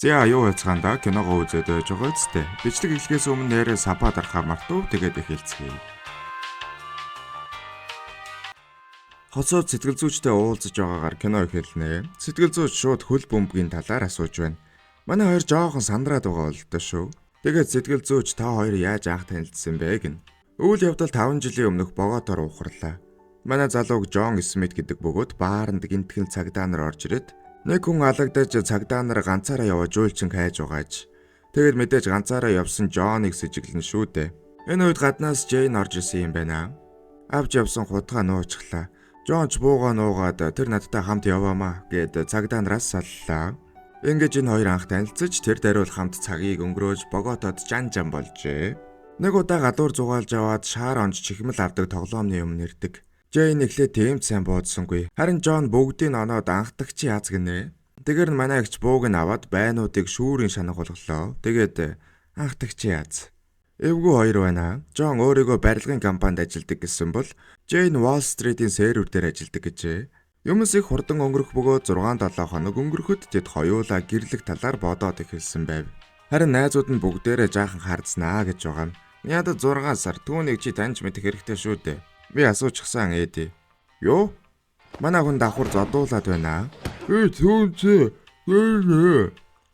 За юу яцгаанда киногоо үзээд байж байгаа үсттэй. Бичлэг эхлэхээс өмнө нэрээ сапа дарахаа мартав. Тэгээд эхэлцгээе. Хосууд сэтгэл зүйчтэй уулзаж байгаагаар кино эхэлнэ. Сэтгэл зүйч шууд хөл бөмбөгийн талаар асууж байна. Манай хоёр жоохон сандраад байгаа бол доо шүү. Тэгээд сэтгэл зүйч та хоёр яаж анх танилцсан бэ гин. Үйл явдал 5 жилийн өмнөх боготоор ухарлаа. Манай залууг Джон Смит гэдэг бөгөөд бааранд гинтгэн цагдаа нар орж ирээд нэг хүн алагдаж цагдаа нар ганцаараа явж уйлчин хайж байгааж. Тэгэд мэдээж ганцаараа явсан Джоныг сэжиглэн шүү дээ. Энэ үед гаднаас Джейн орж исэн юм байна. Авч явсан хутгаа нууцглаа. Джон ч буугаа нуугаад тэр надтай хамт яваамаа гэд цагдаа нараас саллаа. Ингэж энэ хоёр анх танилцаж тэр даруул хамт цагийг өнгөрөөж боготод жан болжээ. Нэг удаа гадуур зугаалж аваад шаар онж чихмэл авдаг тоглоомны өмнө ирдэг. Джейн эхлээд тэмд сайн буудсангүй. Харин Джон бүгдийг оноод анхдагч яаз гинэ. Тэгэр нь манай эгч бууг нь аваад байнуудыг шүүрийн шанаг болголоо. Тэгээд анхдагч яаз. Эвгүй хоёр байна. Джон өөрийгөө барилгын компанид ажилладаг гэсэн бол Джейн Wall Street-ийн сервер дээр ажилладаг гэжээ. Юмс их хурдан өнгөрөх бөгөөд 6-7 хоног өнгөрөхөд тэд хоёулаа гэрлэх талаар бодоод эхэлсэн байв. Харин найзууд нь бүгдээрээ жаахан хардснаа гэж байгаа. Ядад 6 сар түүнийг чи таньж мэдэх хэрэгтэй шүү дээ. Би асуучихсан ээдээ. Юу? Манай хүн давхар зодуулаад байна. Түүнчээ.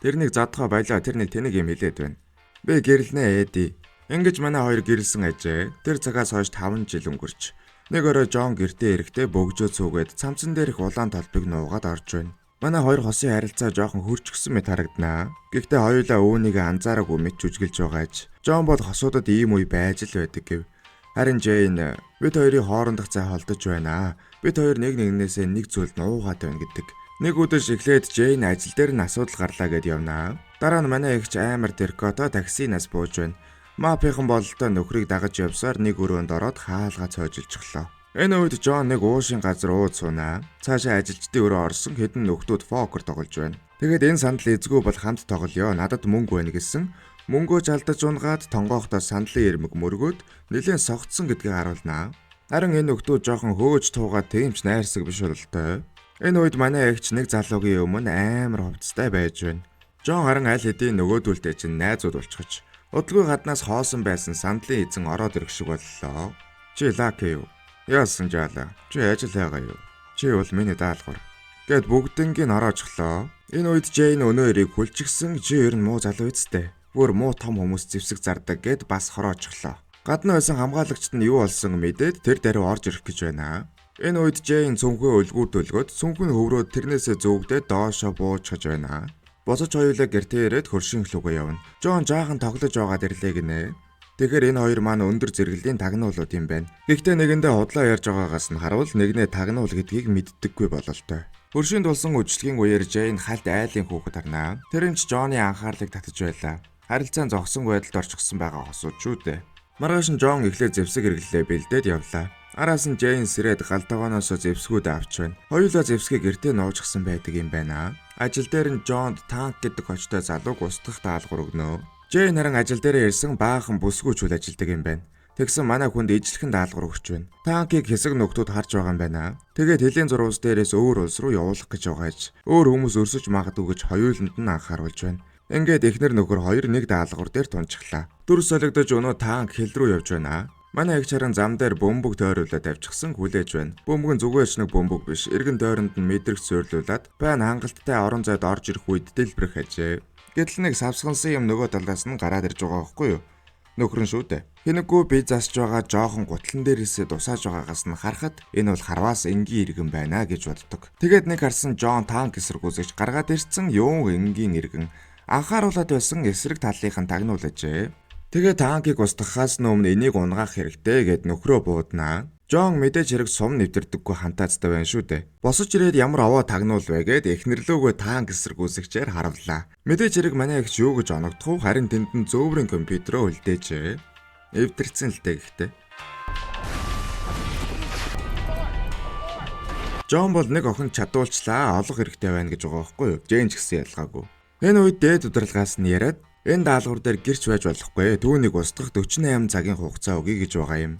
Тэрнийг задхаа байлаа, тэр нэг тэнэг юм хэлээд байна. Би гэрлэнэ ээдээ. Ингэж манай хоёр гэрэлсэн ажээ. Тэр цагаас хойш 5 жил өнгөрч. Нэг орой Джон гэртээ ирэхдээ бөгжөө цүүгээд цамцан дээрх улаан толбыг нуугаад орж байна. Манай хоёр хосын харилцаа жоохон хөрчгсөн мэт харагданаа. Гэхдээ хоёулаа үүнийг анзаараагүй мэт жүжиглж байгааж. Джон бол хосуудад ийм үе байж л байдаг гэв. Харин Джейн бид хоёрын хоорондох цай холдож байна. Бид хоёр нэг нэгнээсээ нэг зүйлд нуугаад байна гэдэг. Нэг өдөр эхлээд Джейн ажил дээр нь асуудал гарлаа гэд явнаа. Дараа нь манай эгч амар тэркото таксинаас бууж байна. Мапийнхан бололтой нөхрийг дагаж явсаар нэг өрөөнд ороод хаалгаа цойжилчихлоо. Энэ үед Джон нэг уушин газар ууд суунаа. Цаашаа ажилчдын өрөө орсон хэдэн нөхдүүд покер тоглож байна. Тэгээд энэ сандал эзгүй бол хамт тоглоё. Надад мөнгө байна гэсэн. Мөнгөө жалдаж унгаад тонгоохтой сандлын ирмэг мөргөөд нэлээд согтсон гэдгийг харуулнаа. Харин энэ нөхдүүд жоохон хөөж туугаад тэмч найрсаг биш бололтой. Энэ үед манай эгч нэг залуугийн өмнө амар хувцастай байж байна. Джон харин аль хэдийн нөгөөдөлтэй чинь найзууд болчихож. Удалгүй гаднаас хоосон байсан сандлын эзэн ороод ирэх шиг боллоо. Чи лаки юу? Яасан жаалаа? Чи ажил байгаа юу? Чи бол миний даалгавар. Гэт бүгднийг ороочлоо. Энэ үед Джейн өнөө эрийг хүлчихсэн чи ер нь муу залуу эцтэй. Бүр муу том хүмүүс зэвсэг зардаг гэд бас хороочлоо. Гадна байсан хамгаалагчд нь юу болсон мэдээд тэр даруй орж ирэх гэж байна. Энэ үед Джейн цүнхөө өлгүүдөлгөд цүнхэн хөврөөд тэрнээсээ зөөгдөө доошо буучгаж байна. Босож хоёулаа гэртээ ирээд хөршин хлүүгээ явна. Джон жаахан тоглож байгаад ирлээ гинэ. Тэгэхээр энэ хоёр маань өндөр зэрэглэлийн тагнуулууд юм байна. Гэхдээ нэгэндээ худлаа ярьж байгаагаас нь харуул нэгнээ тагнуул гэдгийг мэддэггүй бололтой. Хөршинд болсон үжлэгийн үеэр Джейн хальт айлын хүүхэд харнаа. Тэр нь ч Джоны анхаарлыг татаж байлаа. Харилцаан зогсон байдалд орчихсон байгаа хосууд шүү дээ. Маргааш нь Джон эхлээд зэвсэг хэрэглээ бэлдээд явлаа. Араас нь Джейн сэрээд галтагооноос зэвсгүүд авч байна. Хоёулаа зэвсгээ гэртээ нуужчихсан байдаг юм байна. Ажил дээр нь Джонд танк гэдэг хочтой залууг устгах даалгавар өгнө. Джейн харин ажил дээр ирсэн баахан бүсгүйчүүл ажилдаг юм байна. Тэгсэн манай хүнд ижлэхэн даалгавар өгч байна. Танкийг хэсэг нөхдүүд харж байгаа юм байна. Тэгээд хэлийн зурвас дээрээс өөр улс руу явуулах гэж байгааж өөр хүмүүс өрсөж магадгүй гэж хоёуланд нь анхааруулж байна. Ингээд эхнэр нөхөр хоёр нэг даалгавар дээр тунчихлаа. Дүр солигдож өнөө танк хил рүү явж байна. Манай эгч харин зам дээр бөмбөг тойруулаад авчихсан хүлээж байна. Бөмбөг нь зүгээрч нэг бөмбөг биш. Эргэн тойронд нь мэдрэгч зөөрлүүлээд байн хангалттай орон зайд орж ирэх үед дэлбэрэх ажээ. Гэтэл нэг савсгансан юм нөгөө талаас нь гараад ирж байгаа байхгүй юу? Нөхөр нь шүү дээ. Хинэггүй би засж байгаа жоохон гутлан дээрээсээ дусааж байгаагаас нь харахад энэ бол харваас энгийн иргэн байна гэж боддог. Тэгээд нэг харсан Джон танк эсэргүүцэж гаргаад ирсэн юун энгийн иргэн анхааруулад байсан эсрэг талынхан тагнуулжээ. Тэгээ танкийг устгахаас өмнө энийг унгаах хэрэгтэй гэд нөхрөө бууднаа. Джон мэдээж хэрэг сум нэвтэрдэггүй хантаацтай байна шүү дээ. Босож ирээд ямар аваа тагнуул вэ гэд эхнэрлөөгөө танк эсэргүүцэгчээр харавлаа. Мэдээж хэрэг манай эгч юу гэж оногдох вэ? Харин тэнд нь зөөврийн компьютерөө үлдээжээ. Эвдэрсэн л дээ гэхдээ. Джон бол нэг охин чадуулчлаа олох хэрэгтэй байна гэж байгаа байхгүй юу? Джейн ч гэсэн ялгаагүй. Энэ үед дээд удирдлагаас нь яриад энэ даалгавар дээр гэрч байж болохгүй. Түүнийг устгах 48 цагийн хугацаа өгье гэж байгаа юм.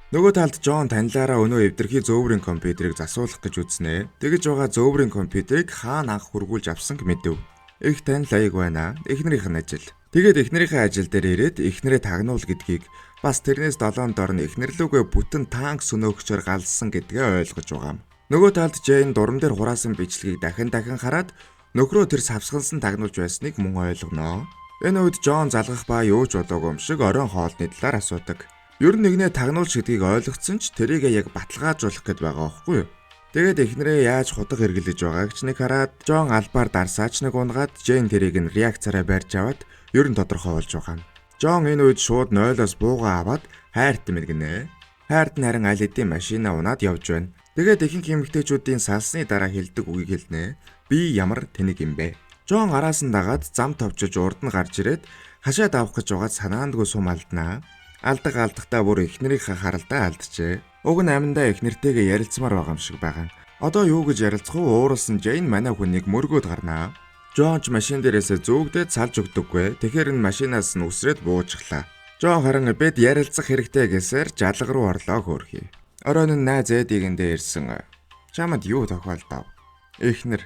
Нөгөө талд Джон танилаараа өнөө эвдэрхий зөөврийн компьютерийг засуулах гэж үзнэ. Тэгэж байгаа зөөврийн компьютерийг хаана анх хургуулж авсан мэдэв. Их танил аяг байна. Эхнэрийнх нь ажил. Тэгээд эхнэрийнхээ ажил дээр ирээд эхнэрээ тагнуул гэдгийг бас тэрнээс 7 дор нь эхнэрлүүгээ бүтэн танк сөнөөгчөөр галсан гэдгээ ойлгож байгаа юм. Нөгөө талд Жэйн дурам дээр хураасан бичлэгийг дахин хараад нөхрөө тэр савсгансан тагнуулж байсныг мөн ойлгоноо. Энэ үед Жон залгах ба юу ч бодоогүй юм шиг оройн хоолны талаар асуудаг. Ер нь нэгнээ тагнуулж гэдгийг ойлгоцсон ч тэрийг яг баталгаажуулах гээд байгаа байхгүй юу? Тэгээд эхнэрээ яаж хутга хэрглэж байгааг ч нэг хараад Жон албаар дарсаач нэг унгаад Жэйн тэрийг нь реакцаараа барьж аваад ер нь тодорхой болж байгаа юм. Жон энэ үед шууд 0-оос бууга аваад хайрт мэргэнэ. Хайрт нь харин аль хэдийн машинаа унаад явж байна. Тэгээд ихэнх эмэгтэйчүүдийн салсны дараа хэлдэг үгийг хэлнэ. Би ямар тэнэг юм бэ? Жон араас нь дагаад зам товчиж урд нь гарч ирээд хашаад авах гэж байгаад санаандгүй сум алднаа. Алдахтаа бүр эхнэрийнхээ харалдаа алджээ. Уг нь аминдаа эхнэртэйгээ ярилцмаар байгаа юм шиг байгаа. Одоо юу гэж ярилцах вэ? Ууралсан Жэйн манай хүнийг мөргөөд гарнаа. Жон ч машин дээрээсээ зөөгдөөд салж өгдөггүй. Тэгэхээр энэ машинаас нь үсрээд буужглаа. Жон харин бед ярилцах хэрэгтэй гэсээр жалга руу орлоо хөөрхий. Оройн нь найз эдигэндээ ирсэн. Чамд юу тохиолдов? Эхнэр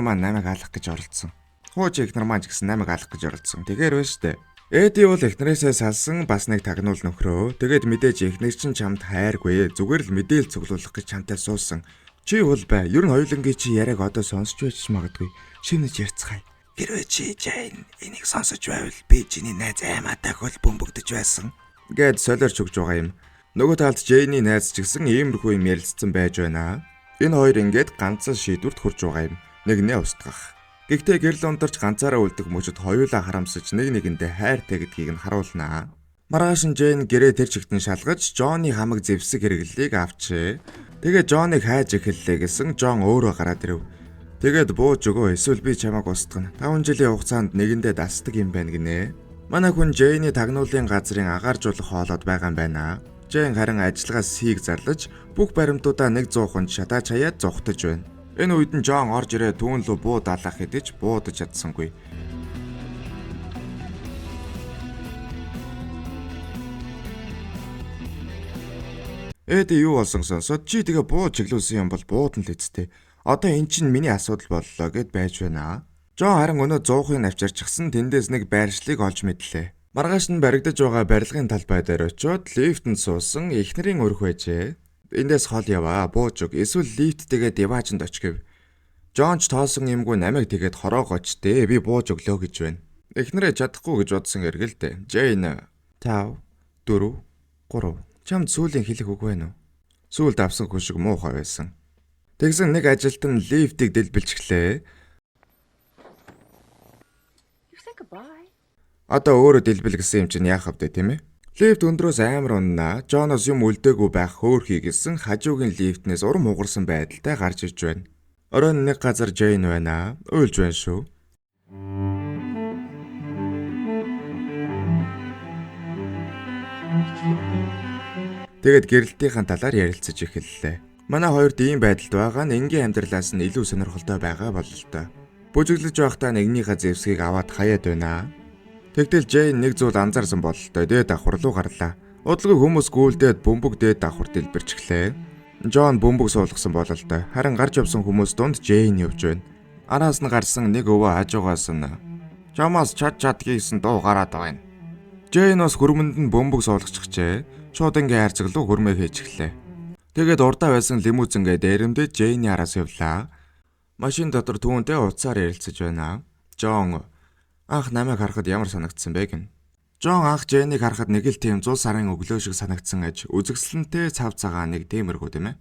маань намайг алах гэж оролцсон. Хууч эхнэр маань ч гэсэн намайг алах гэж оролцсон. Тэгэхээр байна штэ. Эди бол эхнэрээсээ салсан бас нэг тагнуул нөхрөө. Тэгээд мэдээж эхнэр чинь чамд хайргүй. Зүгээр л мэдээл цуглуулах гэж чамтай суусан. Чи бол бай. Ер нь хоёулангийн чи яриаг одоо сонсч байж магадгүй. Шинэж ярьцгаая. Хэрвээ чи Жэйн энийг сонсож байвал би чиний найз аймаатай хөл бөмбөгдөж байсан. Гэд солиорч өгж байгаа юм. Нөгөө талд Жэйний найз ч гэсэн иймэрхүү юм ярилцсан байж байна. Энэ хоёр ингээд ганцхан шийдвэрт хүрч байгаа юм. Нэгнээ устгах. Гэхдээ гэрэл ундарч ганцаараа үлдэх мөчөд хоёулаа харамсаж нэгэндээ хайртай гэдгийг нь харуулнаа. Маргааш нь Жэйн гэрээ тэр чигтэн шалгаж Жонны хамаг зэвсэг хэрэглэлийг авчээ. Тэгээд Жоныг хайж эхэллээ гэсэн Жон өөрөө гараад ирэв. Тэгээд бууж өгөө эсвэл би чамайг устгана. 5 жилийн хугацаанд нэгэндээ дасдаг юм байна гинэ. Манай хүн Жэйний тагнуулын газрын агааржуулах хоолоод байгаа юм байна. Жэйн харин ажиллагаас сийг зарлаж бүх баримтуудаа 100 хүнд шатааж хаяад зугтаж байна. Энэ үед нь Жон орж ирээ түүн лөө буу даалгах хэдэж буудаж чадсангүй. Эди юу болсон сонсоод чи тэгээ буу чиглүүлсэн юм бол буудан л эцтэй. Одоо эн чинь миний асуудал боллоо гэд байж байна. Жон харин өнөө 100-ыг авчирчихсан тэндээс нэг байршлыг олж мэдлээ. Маргааш нь баригдаж байгаа барилгын талбай дээр очиод лифтэнд суусан эхнэрийн өрх байжээ. Эндээс хол яваа, бууж өг. Эсвэл лифттэйгээ диваачнд очив. Жон ч тоосон юмгүй намайг тэгээд хороогооч дээ. Би бууж өглөө гэж байна. Эхнэрээ чадахгүй гэж бодсон эргэлдэ. Жэйн 5 4 3 чамд сүүлийн хэлэх үг байна уу? Сүүлд авсан хүн шиг муухай байсан. Тэгсэн нэг ажилтан лифтийг дэлбэлчихлээ. Одоо өөрөө дэлбэл гэсэн юм чинь яах вэ тийм ээ? Лифт өндрөөс амар уннаа. Жоноос юм үлдээгүй байх хөөрхий гэсэн хажуугийн лифтнээс урам хугарсан байдалтай гарч иж байна. Оройн нэг газар Жэйн байна. Уйлж байна шүү. Тэгэд гэрэлтийн талаар ярилцаж эхэллээ. Манай хоёрд ийм байдалд байгаа нь энгийн амьдралаас нь илүү сонирхолтой байгаа бололтой. Бүжиглэж байхдаа нэгнийхээ зэвсгийг аваад хаяад байна. Тэгтэл Жэйн нэг зүйл анзаарсан бололтой дээд давхар руу гарлаа. Удалгүй хүмүүс гүйлдээд бөмбөг дээд давхар дэлбэрчихлээ. Жон бөмбөг суулгасан бололтой. Харин гарч явсан хүмүүс дунд Жэйн явж байна. Араас нь гарсан нэг өвөө хажуугаас нь "Чамаас чад хийсэн дуу гараад байна." Жэйн бас хөрмөнд нь бөмбөг суулгачихжээ. Шууд ингээ хайрцаглуу хөрмөө хийж эхлэв. Тэгээд урдаа байсан лимузингээ дээрэмдээ Жэйний араас явлаа. Машин дотор түүнтэй уцаар ярилцаж байна. Жон анх намайг харахад ямар санагдсан бэ гин. Жон анх Жэйнийг харахад нэг л тийм 100 сарын өглөө шиг санагдсан аж үзэгсэлэнтэй цав цагаан нэг тиймэрхүү тийм ээ.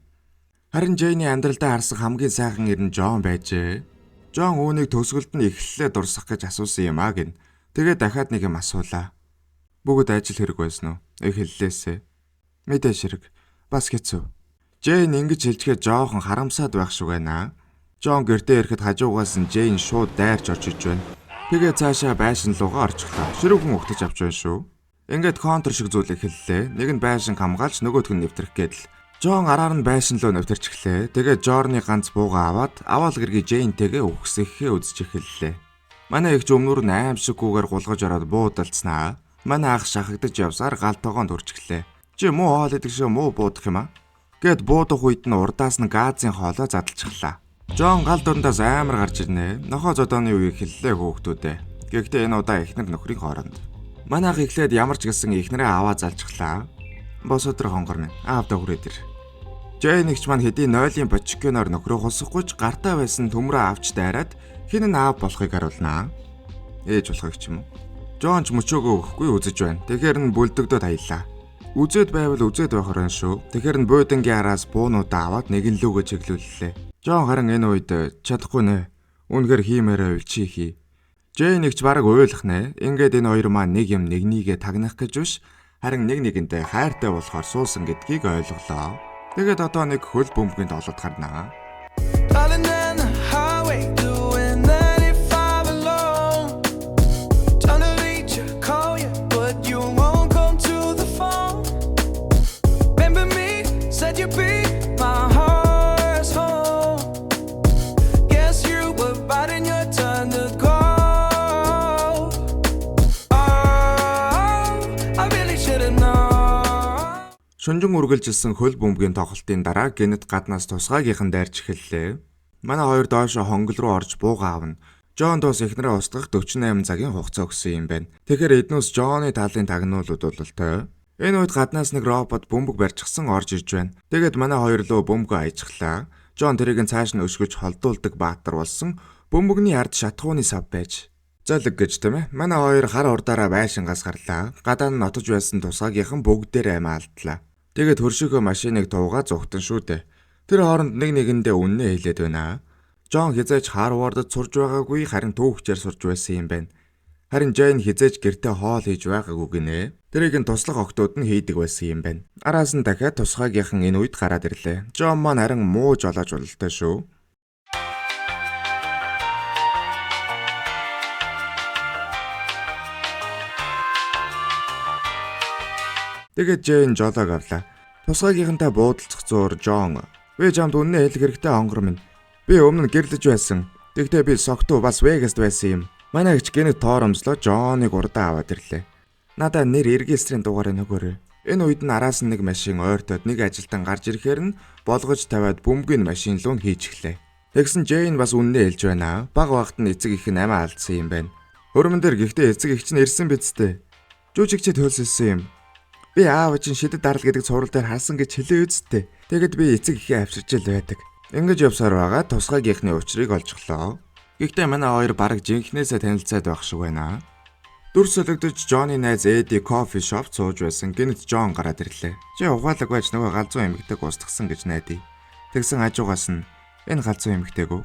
Харин Жэйний амьдралдаа харсан хамгийн сайхан ир нь Жон байжээ. Жон үүнийг төсгөлд нь эхлэлээ дурсах гэж асуусан юм аа гин. Тэгээд дахиад нэг юм асуулаа. Бүгд ажил хэрэг байсан уу? Эхэллээсээ. Мэдээж хэрэг. Бас хэцүү. Жэйн ингэж хэлжгээ жоохон харамсаад байх шиг байна. Жон гэртээ ирэхэд хажуугаас нь Жэйн шууд дайрч орж иж байна. Тэгээ цаашаа байшин руугаа орчихлоо. Ширүүхэн ухтаж авч байна шүү. Ингээд контр шиг зүйл эхэллээ. Нэг нь байшин хамгаалж нөгөөх нь нэвтрэх гээл. Жон араар нь байшин руу нэвтэрчихлээ. Тэгээ Жорны ганц бууга аваад аваал гэргийн Жэйнтэйгээ үхсэхээ үзэж эхэллээ. Манай их зөвмнөр нь аимшиггүйгээр гулгаж ороод буудалцснаа. Манай ах шахагдаж явсаар галтоогоонд үржиглээ. Чи муу хоол идэх шиг муу буудах юм аа? Гэт буудах үед нь урдаас нь газын хоолоо задлчихлаа. Жон гал дундаас амар гарч ирнэ. Нохоо зодооны үеийг хэллээ хөөхтүүдээ. Гэхдээ энэ удаа эхнэр нөхрийн хооронд. Манайх эхлээд ямар ч гэсэн эхнэрээ аваа залчихлаа. Бос өдөр хонгор минь аавда хүрээд ир. Жэй нэгч маань хэдийн нойлын бочкиноор нөхрөө хусахгүй ч гартаа байсан төмрөө авч дайраад хин нь аав болохыг харуулнаа. Ээж болохыг ч юм уу. Жон ч мөчөөгөө өгөхгүй үзэж байна. Тэгэхээр нь бүлдөгдөд аяллаа. Үзээд байвал үзээд байх орон шүү. Тэгэхээр нь буудангийн араас буунуудаа аваад нэгэн лүүгөө чиглүүллээ. Жон харин энэ үед чадахгүй нэ. Үнэхээр хиймээрээ үлчий хий. Жэй нэгч бараг уйлах нэ. Ингээд энэ хоёр маань нэг юм нэгнийгээ тагнах гэж биш. Харин нэг нэгэнтэй хайртай болохоор суусан гэдгийг ойлголоо. Тэгээд одоо нэг хөл бөмбөгийн толгод гарнаа. Шунжин үргэлжилсэн хөл бөмбөгийн тоглолтын дараа гинэт гаднаас тусгаагийнхан дайрч эхэллээ. Манай хоёр доошо хонгол руу орж бууга авна. Жон доос эхнэрээ устгах 48 цагийн хугацаа өгсөн юм байна. Тэгэхээр эднээс Жоны талын тагнуулууд бололтой. Энэ үед гаднаас нэг робот бөмбөг барьчихсан орж ирж байна. Тэгээд манай хоёр руу бөмбөгөө аяжглаа. Жон тэрийг цааш нь өшгөж холдуулдаг баатар болсон бөмбөгний ард шатхууны сав байж. Золиг гэж тийм ээ. Манай хоёр хар урдаараа байшингаас гарлаа. Гадаа нь нотож байсан тусгаагийнхан бүгдээрээ амаалдлаа. Тэгээд хөршийнхөө машиныг туугаа зүгтэн шүү дээ. Тэр хооронд нэг нэгэндээ үннээ хэлээд байна. Жон хизээч Харвардд сурж байгаагүй харин түүхчээр сурж байсан юм байна. Харин Жейн хизээч гэртээ хоол хийж байгаагүй гинэ. Тэрийг нь туслах охтууд нь хийдэг байсан юм байна. Араас нь дахиад тусгаагийнхан энэ үед гараад ирлээ. Жон маань харин муу жолоож бололтой шүү. Тэгээд Жейн жолоог авлаа. Тусгаагийнхантай буудалцах зуур Жон. Би чамд үннээ хэлэх хэрэгтэй хонгор минь. Би өмнө гэрлэж байсан. Тэгтээ би согтуу бас Вегаст байсан юм. Манай ихч гинэт торомслоо Жоныг урдаа аваад ирлээ. Надаа нэр регистрийн дугаарыг нөгөөрэй. Энэ үед нь араас нь нэг машин ойртоод нэг ажилтан гарч ирэхээр нь болгож тавиад бөмбөгийн машин руу хийж эхлэв. Тэгсэн Жейн бас үннээ хэлж байна. Баг багт нь эцэг их нь амиа алдсан юм байна. Хөрмөн дээр гэхдээ эцэг их чинь ирсэн бидтэй. Жүжигчд хөлсөлсөн юм. Би аав чинь шидэд дарал гэдэг цуврал дээр харсан гэж хэлээ үсттэй. Тэгэд би эцэг ихээ авчирч л байдаг. Ингэж явсаар байгаа тусгаагийнхны учрыг олжглоо. Гэхдээ манай хоёр бараг жинхнээсээ танилцаад байх шиг байна. Дүр солигдож Жоны найз Эди кофе шоп сууж байсан. Гинэт Жон гараад ирлээ. Чи ухаалаг байж нөгөө галзуу эмэгтэйг устгасан гэж найдаа. Тэгсэн хажуугаас нь энэ галзуу эмэгтэйг үү?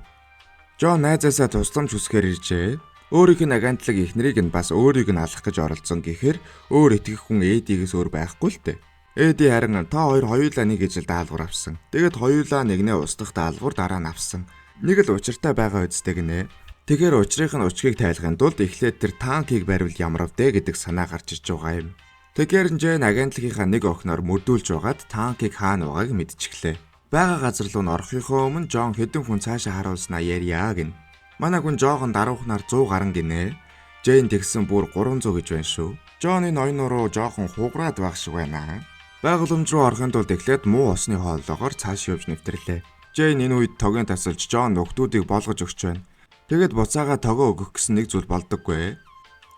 Жон найзаасаа тусламж хүсгээр иржээ. Өөрийнх нь агентлаг ихнэрийг нь бас өөрийг нь алах гэж оролцсон гэхээр өөр итгэх хүн Эдигээс өөр байхгүй л дээ. Эди харин та хоёр хоёулаа нэг ижил даалгавар авсан. Тэгэд хоёулаа нэгнээ устгах даалгавар дараа нь авсан. Нэг л учиртай байгаа үсттэй гинэ. Тэгэхээр учрынх нь учгийг тайлахын тулд эхлээд тэр танкийг барьвал ямар вдэ гэдэг санаа гарч иж байгаа юм. Тэгэхээр Жейн агентлагийнхаа нэг охиноор мөрдүүлж байгаад танкийг хаана байгааг мэдчихлээ. Бага газар руу орохынхоо өмнө Жон хэдэн хүн цаашаа харуулснаа ярья гин. Манай хүн жоохон даруухнаар 100 гарan гинэ. Жейн тэгсэн бүр 300 гэж байна шүү. Жоны ноёнороо жоохон хугараад байх шиг байна. Байгууламж руу орохын тулд эхлээд муу усны хоолоогоор цааш явж нэвтрлээ. Жейн энэ үед тогийн тасалж Жон нөхдүүдийг болгож өгч байна. Тэгэд буцаага тогоо өгөх гэсэн нэг зүйл болдоггүй.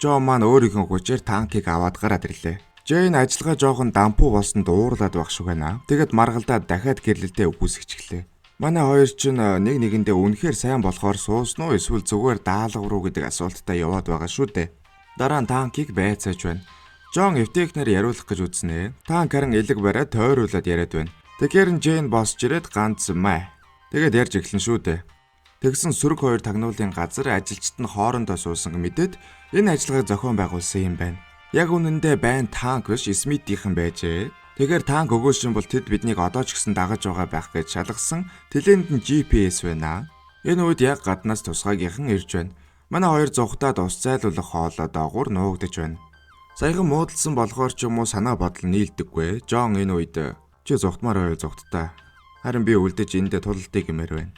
Жон маань өөрийнхөө хүчээр танкийг аваад гараад ирлээ. Жейн ажиллагаа жоохон дампуу болсонд уурлаад байх шиг байна. Тэгэд маргалдаад дахиад гэрлэлтэд үгүйсгэж эхлэв. Манай хоёр ч нэг нэгэндээ үнэхээр сайн болохоор суусан уу эсвэл зүгээр даалгавар уу гэдэг асуулттай яваад байгаа шүү дээ. Дараа нь танкийг байцааж байна. Жон эвтэхнэр яриулах гэж үзнэ. Танк харин элэг бариад тойруулаад яриад байна. Тэгэхээр Жейн босч ирээд ганц май. Тэгээд ярьж эхлэн шүү дээ. Тэгсэн сөрөг хоёр тагнуулын газар ажилчид нь хоорондоо суусан мэдээд энэ ажиллагааг зохион байгуулсан юм байна. Яг үнэндээ байн танк биш Смитийнхэн байжээ. Тэгэхээр танк өгөөшин бол тэд биднийг одоо ч гэсэн дагаж байгаа байх гэж шалгасан тэлэнд нь GPS байна. Энэ үед яг гаднаас тусгаагийнхан ирж байна. Манай хоёр зугтаад ус зайлуулах хоолой доогуур нуугдаж байна. Саяхан муудалсан болохоор ч юм уу санаа бодол нийлдэггүй. Жон энэ үед чи зугтмаар байв зугттай. Харин би үлдэж эндээ тулалдыг гэмээр байна.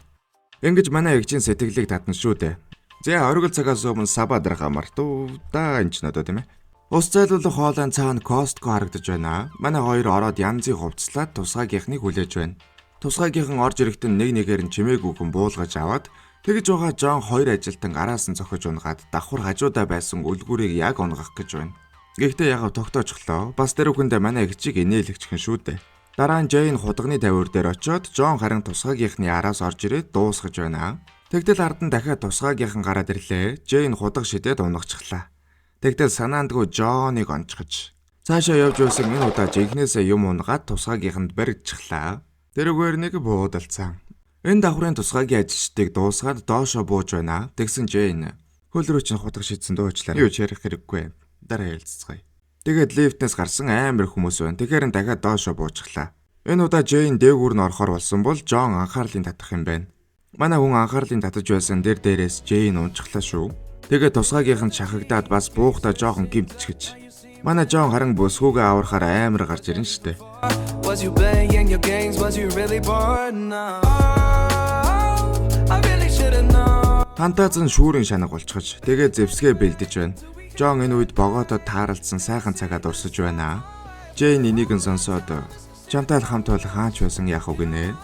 Ингэж манай эгчийн сэтгэлийг татна шүү дээ. За оргил цагаас өмнө сабадрах амартуу да энэ ч надад тийм ээ. Ус зайлуулах хоолойн цаана Костко харагдаж байна. Манай хоёр ороод янзын хувцлаад тусгаагийнхныг хүлээж байна. Тусгайгийнхан орж ирэхдээ нэг нэгээр нь чимээгүйхэн буулгаж аваад тэгж байгаа Жон хоёр ажилтан араас нь цохиж унгаад давхар хажуудаа байсан үлгүүрийг яг унгах гэж байна. Гэхдээ яг тогтоочглоо. Бас тэр үхэндээ манай ихчиг инээлгчхэн шүү дээ. Дараа нь Жэйн худагны тавиур дээр очиод Жон харин тусгайгийнхны араас орж ирээд дуусгаж байна. Тэгтэл ард нь дахиад тусгайгийнхан гараад ирлээ. Жэйн худаг шидэд унагчлаа. Тэгтэл санаандгүй Жоныг онцгож цаашаа явж байсан энэ удаа жинхнээсээ юм унгаад тусгайгийнханд баригдчихлаа. Тэрүүгээр нэг буудалцсан. Энэ давхрын тусгайгийн ажилчдыг дуусгаад доошоо бууж байна. Тэгсэн Жэйн хөл рүү чинь худаг шидсэн дуучлаа. Юу ч ярих хэрэггүй. Дараа хэлцгээе. Тэгээд лифтнээс гарсан амар хүмүүс байна. Тэгэхээр дахиад доошоо буужглаа. Энэ удаа Жэйн дээгүүр нь орохоор болсон бол Жон анхаарлын татах юм байна. Манай хүн анхаарлын татаж байсан дээрээс Жэйн унцглаа шүү. Тэгээд тусгайгийнхан шахагдаад бас буухтаа жоохон гимтчихэж. Манай Жон харин бүсгүйгээ аврахаар амар гарч ирэн штэ. Was you playing your games? Was you really bored now? I really should have known. Тантаазан шүүрийн шанаг болчихож тэгээд зэвсгээ бэлдэж байна. Жон энэ үед богоодод тааралдсан сайхан цагаад урсаж байна. Жэйн энийг нь сонсоод чамтай хамт бол хаач байсан яах вэ гинэ?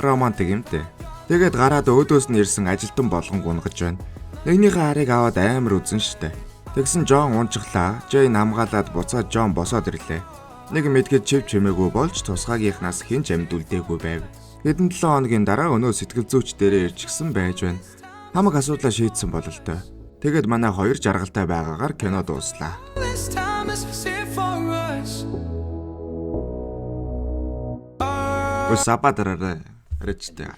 Романтик юмтэй. Тэгээд гараад өөдөөс нь ирсэн ажилтан болгон гунгаж байна. Нэгнийхээ харыг аваад амар үзэн штэ. Тэгсэн Жон унцглаа. Жэйн хамгаалаад буцаад Жон босоод ирлээ. Нэг мэдгээд чив чимээгүй болж тусгайгийнхнаас хэн ч амьд үлдээгүй байв. Хэдэн 7 хоногийн дараа өнөө сэтгэл зүйч дээрээ ирчихсэн байж байна. Хамаг асуудлаа шийдсэн бол л доо. Тэгээд манай хоёр жаргалтай байгаагаар кино дууслаа. Сападараа аричтай.